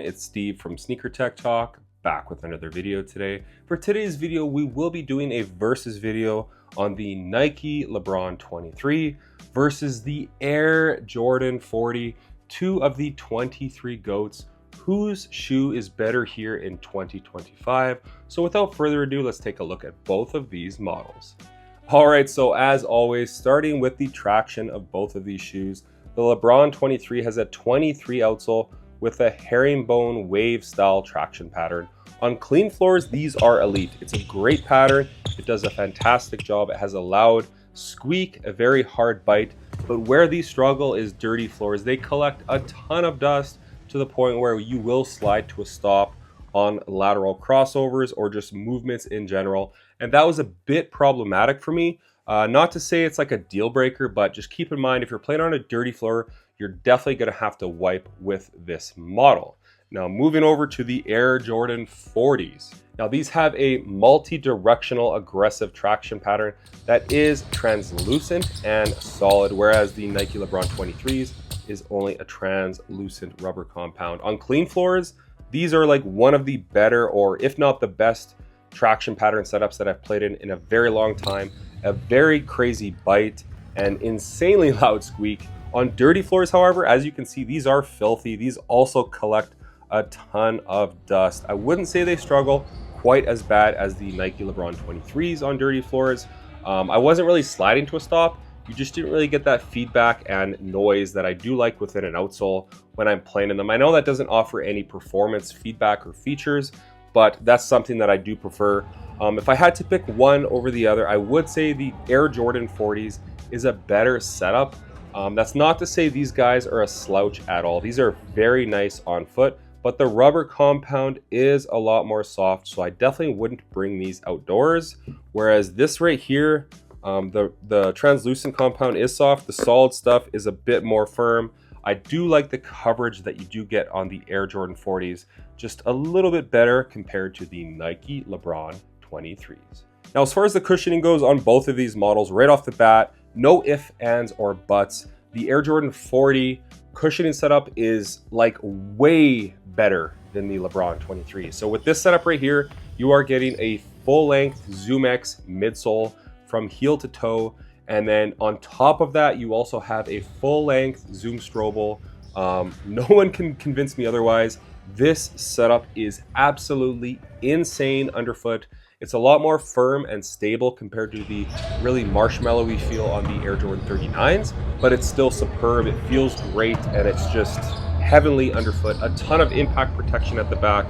everyone, it's Steve from Sneaker Tech Talk, back with another video today. For today's video, we will be doing a versus video on the Nike Lebron 23 versus the Air Jordan 40, two of the 23 GOATs. Whose shoe is better here in 2025? So without further ado, let's take a look at both of these models. All right, so as always, starting with the traction of both of these shoes, the Lebron 23 has a 23 outsole with a herringbone wave style traction pattern. On clean floors, these are elite. It's a great pattern. It does a fantastic job. It has a loud squeak, a very hard bite, but where these struggle is dirty floors. They collect a ton of dust to the point where you will slide to a stop on lateral crossovers or just movements in general. And that was a bit problematic for me. Not to say it's like a deal breaker, but just keep in mind, if you're playing on a dirty floor, you're definitely going to have to wipe with this model. Now, moving over to the Air Jordan 40s. Now, these have a multi-directional aggressive traction pattern that is translucent and solid, whereas the Nike Lebron 23s is only a translucent rubber compound. On clean floors, these are like one of the better, or if not the best, traction pattern setups that I've played in a very long time. A very crazy bite and insanely loud squeak. On dirty floors, however, as you can see, these are filthy. These also collect a ton of dust. I wouldn't say they struggle quite as bad as the Nike Lebron 23s on dirty floors. I wasn't really sliding to a stop. You just didn't really get that feedback and noise that I do like within an outsole when I'm playing in them. I know that doesn't offer any performance feedback or features, but that's something that I do prefer. If I had to pick one over the other, I would say the Air Jordan 40s is a better setup. That's not to say these guys are a slouch at all. These are very nice on foot, but the rubber compound is a lot more soft, so I definitely wouldn't bring these outdoors. Whereas this right here, the translucent compound is soft. The solid stuff is a bit more firm. I do like the coverage that you do get on the Air Jordan 40s, just a little bit better compared to the Nike Lebron 23s. Now, as far as the cushioning goes on both of these models, right off the bat, no ifs, ands, or buts. The Air Jordan 40 cushioning setup is like way better than the Lebron 23. So with this setup right here, you are getting a full-length ZoomX midsole from heel to toe. And then on top of that, you also have a full-length Zoom Strobel. No one can convince me otherwise. This setup is absolutely insane underfoot. It's a lot more firm and stable compared to the really marshmallowy feel on the Air Jordan 39s, but it's still superb. It feels great, and it's just heavenly underfoot. A ton of impact protection at the back,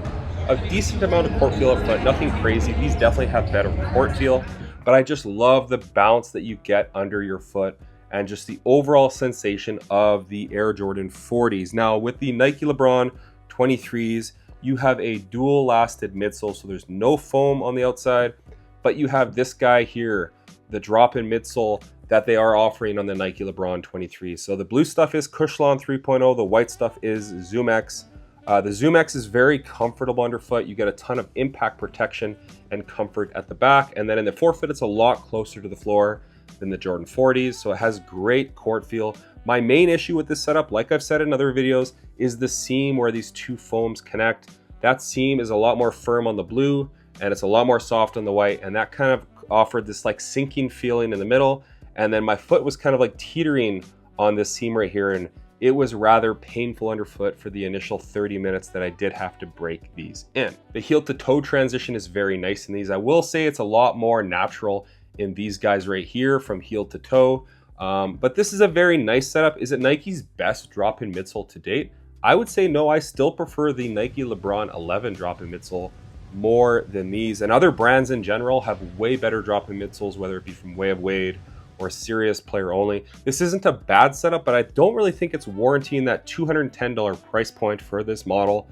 a decent amount of court feel up front, nothing crazy. These definitely have better court feel, but I just love the bounce that you get under your foot and just the overall sensation of the Air Jordan 40s. Now, with the Nike Lebron 23s, you have a dual lasted midsole, so there's no foam on the outside, but you have this guy here, the drop-in midsole that they are offering on the Nike Lebron 23. So the blue stuff is Cushlon 3.0, the white stuff is ZoomX. The ZoomX is very comfortable underfoot. You get a ton of impact protection and comfort at the back, and then in the forefoot, it's a lot closer to the floor than the Jordan 40s, so it has great court feel. My main issue with this setup, like I've said in other videos, is the seam where these two foams connect. That seam is a lot more firm on the blue and it's a lot more soft on the white, and that kind of offered this like sinking feeling in the middle. And then my foot was kind of like teetering on this seam right here, and it was rather painful underfoot for the initial 30 minutes that I did have to break these in. The heel to toe transition is very nice in these. I will say it's a lot more natural in these guys right here from heel to toe. But this is a very nice setup. Is it Nike's best drop-in midsole to date? I would say no. I still prefer the Nike Lebron 11 drop-in midsole more than these. And other brands in general have way better drop-in midsoles, whether it be from Way of Wade or Serious Player Only. This isn't a bad setup, but I don't really think it's warranting that $210 price point for this model.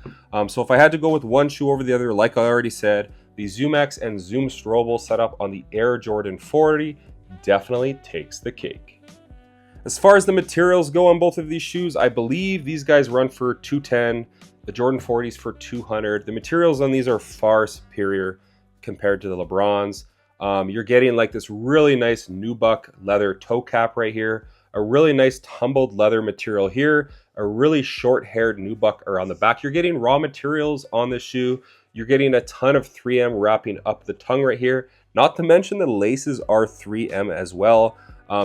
So if I had to go with one shoe over the other, like I already said, the ZoomX and Zoom Strobel setup on the Air Jordan 40 definitely takes the cake. As far as the materials go on both of these shoes, I believe these guys run for $210, the Jordan 40s for $200. The materials on these are far superior compared to the Lebrons. You're getting like this really nice nubuck leather toe cap right here, a really nice tumbled leather material here, a really short-haired nubuck around the back. You're getting raw materials on the shoe. You're getting a ton of 3M wrapping up the tongue right here. Not to mention the laces are 3M as well.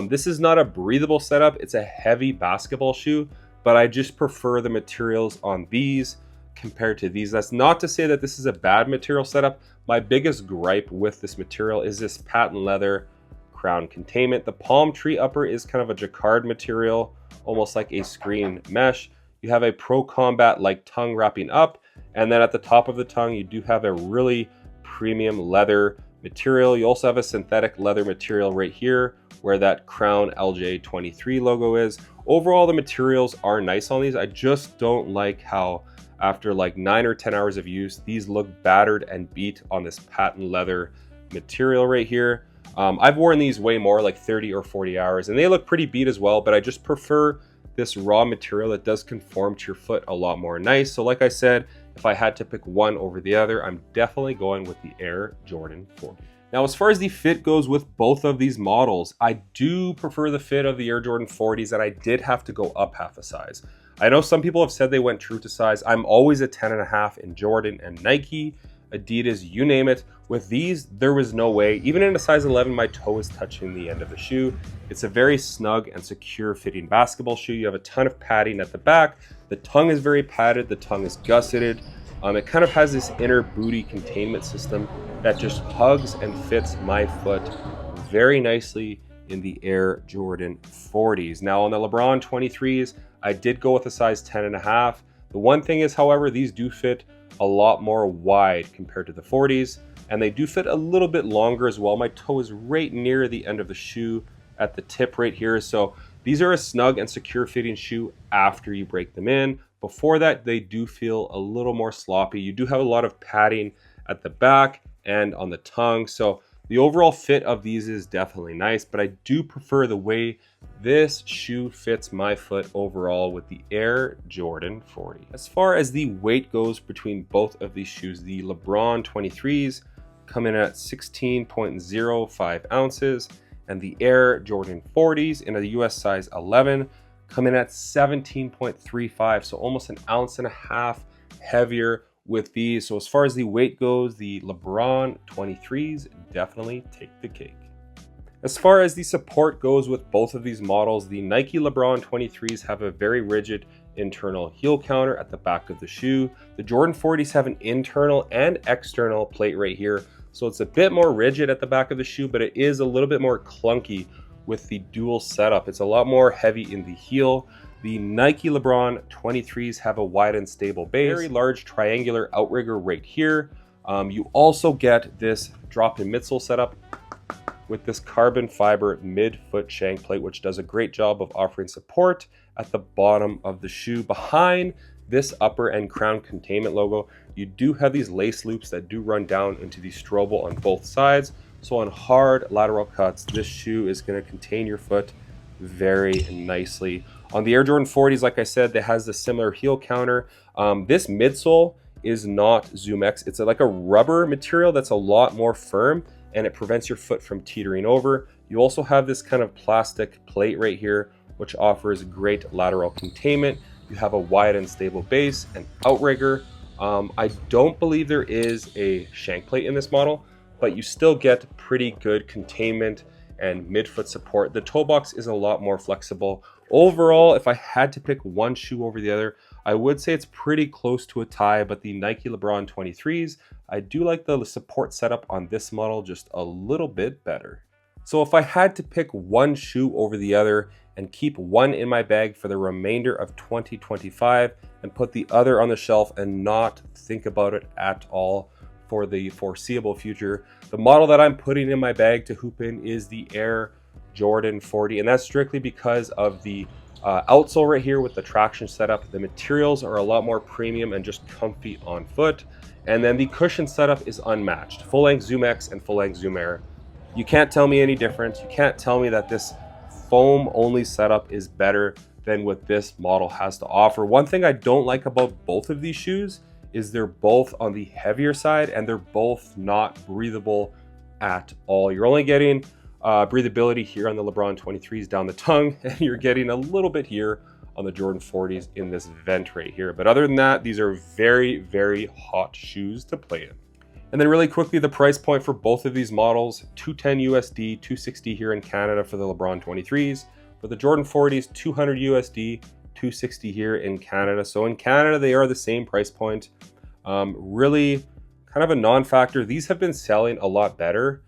This is not a breathable setup. It's a heavy basketball shoe, but I just prefer the materials on these compared to these. That's not to say that this is a bad material setup. My biggest gripe with this material is this patent leather crown containment. The palm tree upper is kind of a jacquard material, almost like a screen mesh. You have a Pro Combat like tongue wrapping up, and then at the top of the tongue you do have a really premium leather material. You also have a synthetic leather material right here where that Crown LJ23 logo is. Overall, the materials are nice on these. I just don't like how after like 9 or 10 hours of use, these look battered and beat on this patent leather material right here. I've worn these way more, like 30 or 40 hours, and they look pretty beat as well, but I just prefer this raw material that does conform to your foot a lot more nice. So like I said, if I had to pick one over the other, I'm definitely going with the Air Jordan 40. Now, as far as the fit goes with both of these models, I do prefer the fit of the Air Jordan 40s, and I did have to go up half a size. I know some people have said they went true to size. I'm always a 10.5 in Jordan and Nike, Adidas, you name it. With these, there was no way. Even in a size 11, my toe is touching the end of the shoe. It's a very snug and secure fitting basketball shoe. You have a ton of padding at the back. The tongue is very padded. The tongue is gusseted. It kind of has this inner booty containment system that just hugs and fits my foot very nicely in the Air Jordan 40s. Now on the Lebron 23s, I did go with a size 10.5. The one thing is, however, these do fit a lot more wide compared to the 40s, and they do fit a little bit longer as well. My toe is right near the end of the shoe at the tip right here. So these are a snug and secure fitting shoe after you break them in. Before that, they do feel a little more sloppy. You do have a lot of padding at the back and on the tongue. So the overall fit of these is definitely nice, but I do prefer the way this shoe fits my foot overall with the Air Jordan 40. As far as the weight goes between both of these shoes, the Lebron 23s come in at 16.05 ounces, and the Air Jordan 40s in a US size 11 come in at 17.35, so almost an ounce and a half heavier with these. So as far as the weight goes, the Lebron 23s definitely take the cake. As far as the support goes with both of these models, the Nike Lebron 23s have a very rigid internal heel counter at the back of the shoe. The Jordan 40s have an internal and external plate right here, so it's a bit more rigid at the back of the shoe, but it is a little bit more clunky with the dual setup. It's a lot more heavy in the heel. The Nike Lebron 23s have a wide and stable base, very large triangular outrigger right here. You also get this drop-in midsole setup with this carbon fiber mid-foot shank plate, which does a great job of offering support at the bottom of the shoe. Behind this upper and crown containment logo, you do have these lace loops that do run down into the strobel on both sides. So on hard lateral cuts, this shoe is going to contain your foot very nicely. On the Air Jordan 40s, like I said, that has the similar heel counter. This midsole is not ZoomX. It's like a rubber material that's a lot more firm, and it prevents your foot from teetering over. You also have this kind of plastic plate right here, which offers great lateral containment. You have a wide and stable base and outrigger. I don't believe there is a shank plate in this model, but you still get pretty good containment and midfoot support. The toe box is a lot more flexible. Overall, if I had to pick one shoe over the other, I would say it's pretty close to a tie, but the Nike Lebron 23s, I do like the support setup on this model just a little bit better. So if I had to pick one shoe over the other and keep one in my bag for the remainder of 2025 and put the other on the shelf and not think about it at all for the foreseeable future, the model that I'm putting in my bag to hoop in is the Air Jordan 40, and that's strictly because of the outsole right here with the traction setup. The materials are a lot more premium and just comfy on foot, and then the cushion setup is unmatched. Full-length ZoomX and full-length Zoom Air. You can't tell me any difference. You can't tell me that this foam only setup is better than what this model has to offer. One thing I don't like about both of these shoes is they're both on the heavier side and they're both not breathable at all. You're only getting breathability here on the Lebron 23s down the tongue, and you're getting a little bit here on the Jordan 40s in this vent right here. But other than that, these are very, very hot shoes to play in. And then really quickly, the price point for both of these models, $210 USD, $260 here in Canada for the LeBron 23s. For the Jordan 40s, $200 USD, $260 here in Canada. So in Canada, they are the same price point. Really kind of a non-factor. These have been selling a lot better.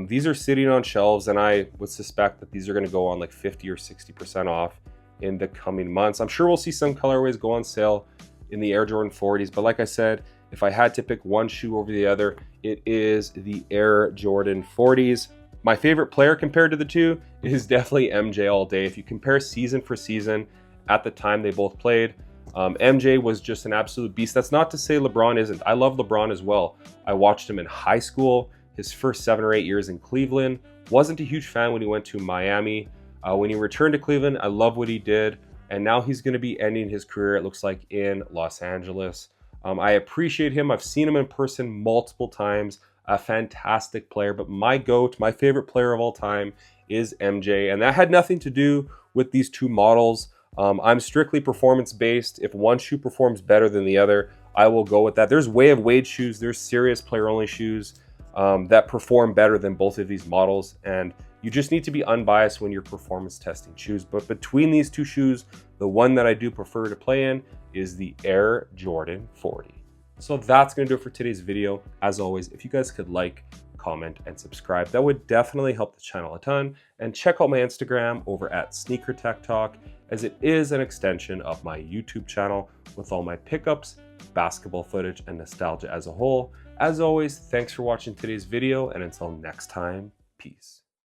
These are sitting on shelves, and I would suspect that these are going to go on like 50 or 60% off in the coming months. I'm sure we'll see some colorways go on sale in the Air Jordan 40s, but like I said, if I had to pick one shoe over the other, it is the Air Jordan 40s. My favorite player compared to the two is definitely MJ all day. If you compare season for season at the time they both played, MJ was just an absolute beast. That's not to say LeBron isn't. I love LeBron as well. I watched him in high school, his first 7 or 8 years in Cleveland. Wasn't a huge fan when he went to Miami. When he returned to Cleveland, I love what he did. And now he's going to be ending his career, it looks like, in Los Angeles. I appreciate him. I've seen him in person multiple times. A fantastic player. But my GOAT, my favorite player of all time is MJ. And that had nothing to do with these two models. I'm strictly performance-based. If one shoe performs better than the other, I will go with that. There's Way of Wade shoes. There's serious player-only shoes that perform better than both of these models. And you just need to be unbiased when you're performance testing shoes. But between these two shoes, the one that I do prefer to play in is the Air Jordan 40. So that's going to do it for today's video. As always, if you guys could like, comment, and subscribe, that would definitely help the channel a ton. And check out my Instagram over at Sneaker Tech Talk, as it is an extension of my YouTube channel with all my pickups, basketball footage, and nostalgia as a whole. As always, thanks for watching today's video, and until next time, peace.